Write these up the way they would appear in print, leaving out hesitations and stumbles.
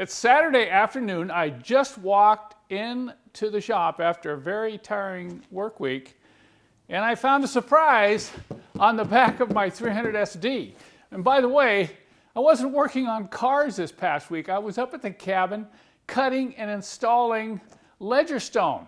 It's Saturday afternoon. I just walked into the shop after a very tiring work week, and I found a surprise on the back of my 300 SD. And by the way, I wasn't working on cars this past week. I was up at the cabin cutting and installing ledger stone.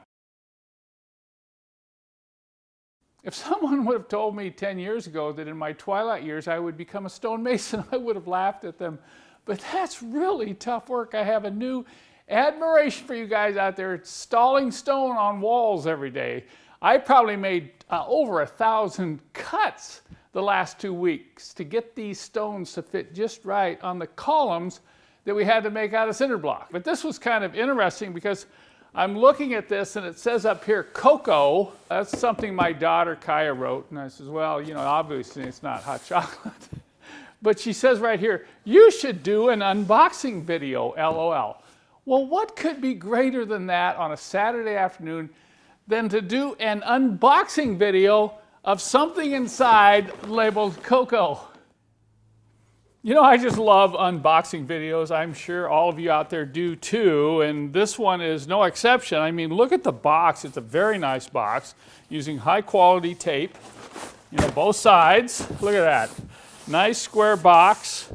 If someone would have told me 10 years ago that in my twilight years I would become a stonemason, I would have laughed at them. But that's really tough work. I have a new admiration for you guys out there installing stone on walls every day. I probably made over 1,000 cuts the last 2 weeks to get these stones to fit just right on the columns that we had to make out of cinder block. But this was kind of interesting because I'm looking at this and it says up here, cocoa. That's something my daughter Kaya wrote. And I says, well, you know, obviously it's not hot chocolate. But she says right here, you should do an unboxing video, LOL. Well, what could be greater than that on a Saturday afternoon than to do an unboxing video of something inside labeled cocoa? You know, I just love unboxing videos. I'm sure all of you out there do too, and this one is no exception. I mean, look at the box. It's a very nice box using high quality tape, you know, both sides. Look at that. Nice square box.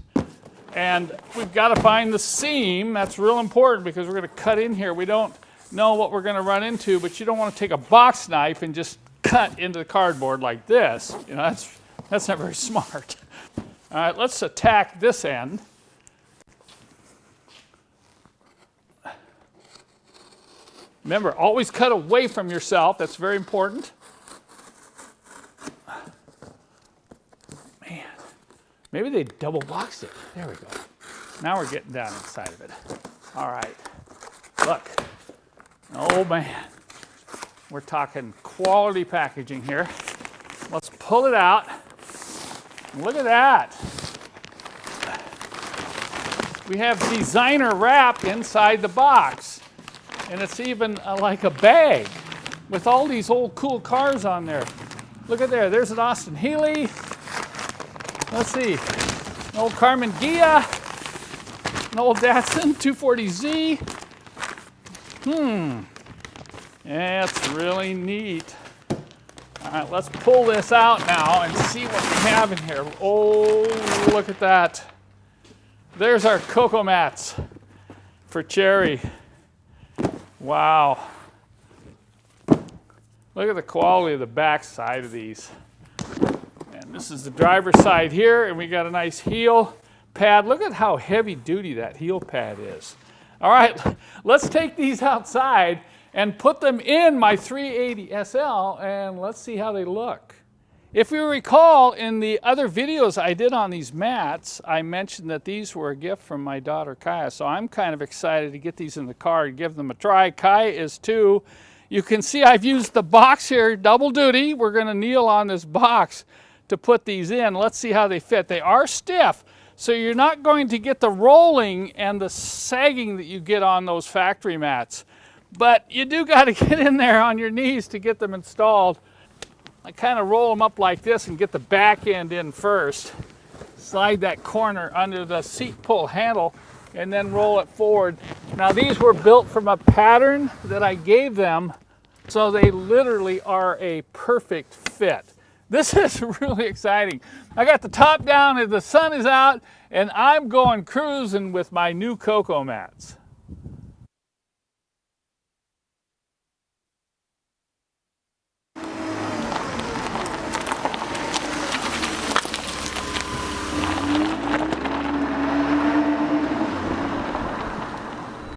And we've got to find the seam. That's real important because we're going to cut in here. We don't know what we're going to run into, but you don't want to take a box knife and just cut into the cardboard like this. You know, that's not very smart. All right, let's attack this end. Remember, always cut away from yourself. That's very important. Man, maybe they double boxed it. There we go. Now we're getting down inside of it. All right, look. Oh man, we're talking quality packaging here. Let's pull it out. Look at that. We have designer wrap inside the box. And it's even like a bag with all these old cool cars on there. Look at there. There's an Austin Healey. Let's see. An old Carmen Ghia. An old Datsun 240Z. Yeah, it's really neat. All right, let's pull this out now and see what we have in here. Oh, look at that. There's our cocoa mats for Cherry. Wow. Look at the quality of the back side of these. And this is the driver's side here, and we got a nice heel pad. Look at how heavy duty that heel pad is. All right, let's take these outside and put them in my 380 SL, and let's see how they look. If you recall, in the other videos I did on these mats, I mentioned that these were a gift from my daughter Kaya, so I'm kind of excited to get these in the car and give them a try. Kaya is too. You can see I've used the box here, double duty. We're going to kneel on this box to put these in. Let's see how they fit. They are stiff, so you're not going to get the rolling and the sagging that you get on those factory mats. But you do got to get in there on your knees to get them installed. I kind of roll them up like this and get the back end in first. Slide that corner under the seat pull handle and then roll it forward. Now these were built from a pattern that I gave them, so they literally are a perfect fit. This is really exciting. I got the top down and the sun is out, and I'm going cruising with my new cocoa mats.